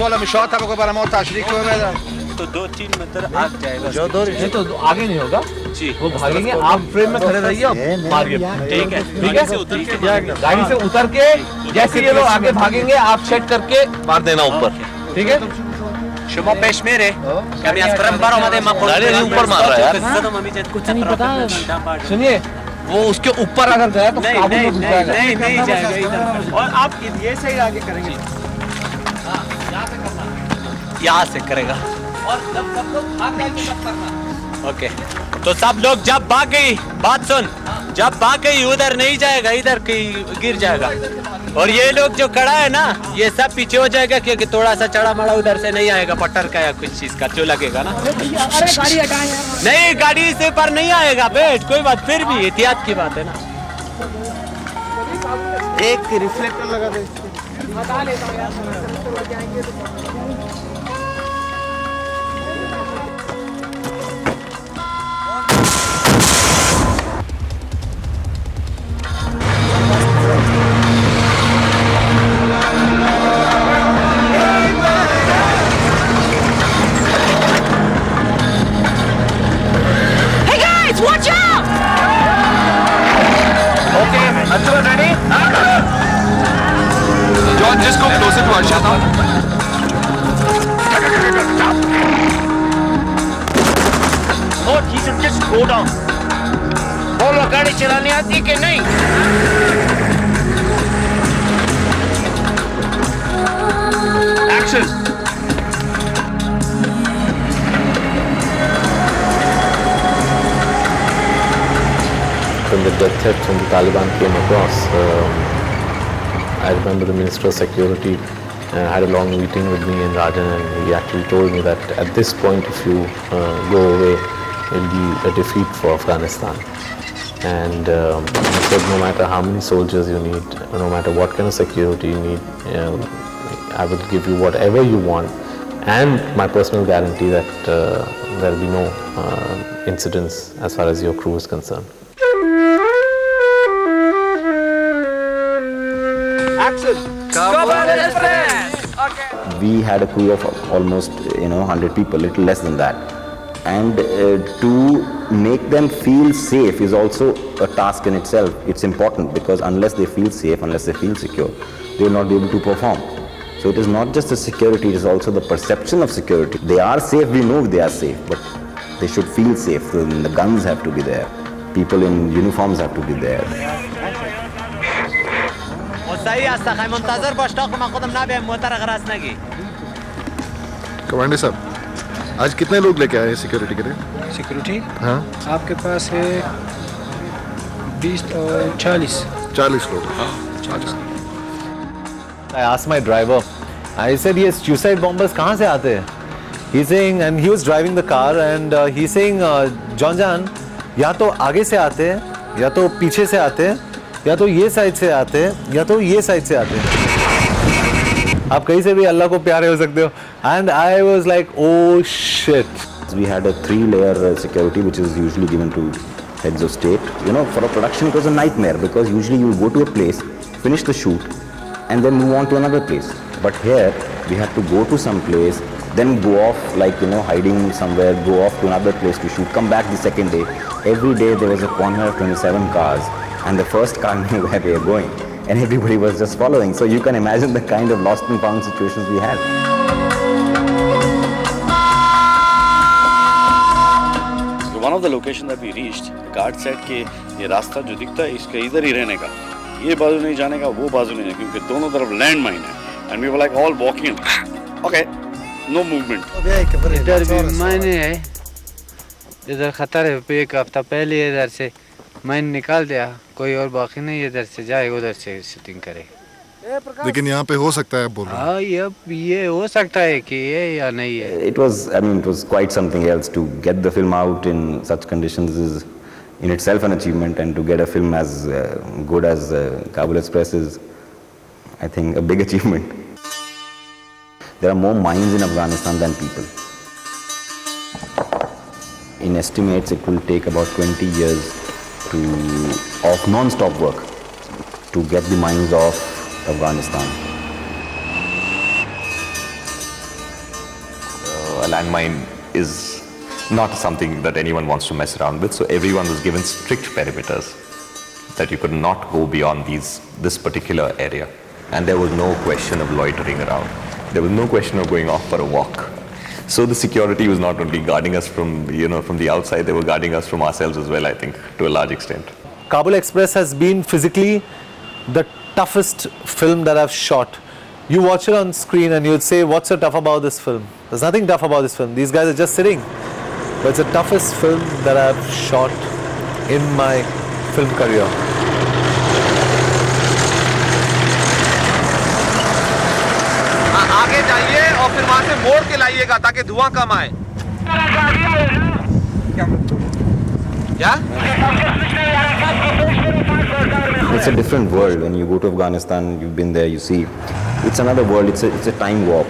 والا مشاة طبقه برای ما تشریک کنه بدن तो 2-3 मीटर आग जाएगा जो दो नहीं तो आगे नहीं होगा जी वो भागेंगे आप फ्रेम में खड़े रहिए मारिए ठीक है ठीक है गाड़ी से उतर के जैसे ये लोग आगे भागेंगे आप सेट करके मार देना ऊपर ठीक है شما پیش میره کمی از فرم بر آمده ما गाड़ी नहीं ऊपर मार रहा है यार कुछ नहीं पता सुनिए वो उसके ऊपर अगर गया तो नहीं काबू नहीं में घुस जाएगा नहीं नहीं जाएगा इधर और आप ये साइड आगे करेंगे यहाँ से करेगा और जब सब लोग भाग जाएंगे तब करना ओके तो सब लोग जब भाग गई बात सुन जब भाग गई उधर नहीं जाएगा इधर कहीं गिर जाएगा और ये लोग जो खड़ा है ना ये सब पीछे हो जाएगा क्योंकि थोड़ा सा चढ़ा मड़ा उधर से नहीं आएगा पट्टर का या कुछ चीज का जो लगेगा ना अरे गाड़ी हटाएं नहीं गाड़ी से पर नहीं आएगा बेट कोई बात फिर भी एहतियात की बात है ना एक रिफ्लेक्टर लगा दे हटा लेता हूँ यार लग जाएंगे तो Watch out! Okay, Arjun ready? John, just go closer to Arshad. Oh Jesus, just go down. बोलो गाड़ी चलानी आती कि नहीं? Action. When the death threat from the Taliban came across, I remember the Minister of Security had a long meeting with me and Rajan, and he actually told me that at this point if you go away, it will be a defeat for Afghanistan. And he said no matter how many soldiers you need, no matter what kind of security you need, I will give you whatever you want, and my personal guarantee that there will be no incidents as far as your crew is concerned. We had a crew of almost 100 people, little less than that, and to make them feel safe is also a task in itself. It's important because unless they feel safe, unless they feel secure, they will not be able to perform. So it is not just the security, it is also the perception of security. They are safe, we know they are safe, but they should feel safe. So the guns have to be there, people in uniforms have to be there. صحیح است خیلی منتظر باش تا من خودم نبیم موتر غرض نگی commander साहब आज कितने लोग लेके आए हैं security के लिए? Security हाँ आपके पास है 20 और 40 लोग. I asked my driver, I said yes, suicide bombers कहाँ से आते हैं? He's saying, and he was driving the car and he's saying, John, या तो आगे से आते हैं, या तो पीछे से आते हैं, या तो ये साइड से आते हैं, या तो ये साइड से आते हैं. आप कहीं से भी अल्लाह को प्यारे हो सकते हो. And I was like, oh shit. We had a 3-layer security which is usually given to heads of state. For a production it was a nightmare because usually you go to a place, finish the shoot and then move on to another place. But here we had to go to some place, then go off hiding somewhere, go off to another place to shoot, come back the second day. Every day there was a corner of 27 cars and the first car knew where they were going and everybody was just following. So you can imagine the kind of lost and found situations we had. One of the locations that we reached, the guard said कि ये रास्ता जो दिखता है इसके इधर ही रहने का, ये बाजू नहीं जाने का, वो बाजू नहीं, क्योंकि दोनों तरफ लैंड माइन है. And we were like all walking. Okay, no movement. इधर भी मायने है, इधर खतर है. एक हफ्ता पहले इधर से मैंने निकाल दिया, कोई और बाकी नहीं इधर से जाए उधर से शूटिंग करे. लेकिन यहाँ पे हो सकता है बोल रहा हूँ. हाँ ये हो सकता है कि ये या नहीं है. It was quite something else to get the film out in such conditions is in itself an achievement, and to get a film as good as Kabul Express is, I think, a big achievement. There are more mines in Afghanistan than people. In estimates, it will take about 20 years of non-stop work to get the mines off Afghanistan. landmine is not something that anyone wants to mess around with. So everyone was given strict perimeters that you could not go beyond this particular area. And there was no question of loitering around. There was no question of going off for a walk. So the security was not only guarding us from the outside, they were guarding us from ourselves as well, I think, to a large extent. Kabul Express has been physically the toughest film that I've shot. You watch it on screen and you'd say, what's so tough about this film? There's nothing tough about this film. These guys are just sitting. But it's the toughest film that I've shot in my film career. आगे जाइए और फिर वहां से मोड़ के लाइएगा ताकि धुआं कम आए क्या It's a different world. When you go to Afghanistan, you've been there, you see, it's another world. It's a time warp,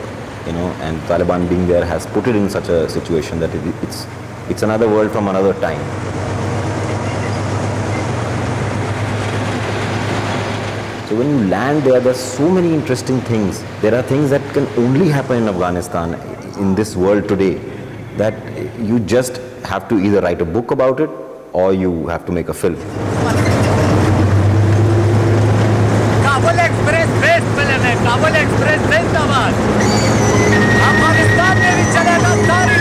and Taliban being there has put it in such a situation that it's another world from another time. So when you land there, there's so many interesting things. There are things that can only happen in Afghanistan, in this world today, that you just have to either write a book about it or you have to make a film. Kabul express best film है, Kabul express जिंदाबाद। अफगानिस्तान में भी चलेगा सारी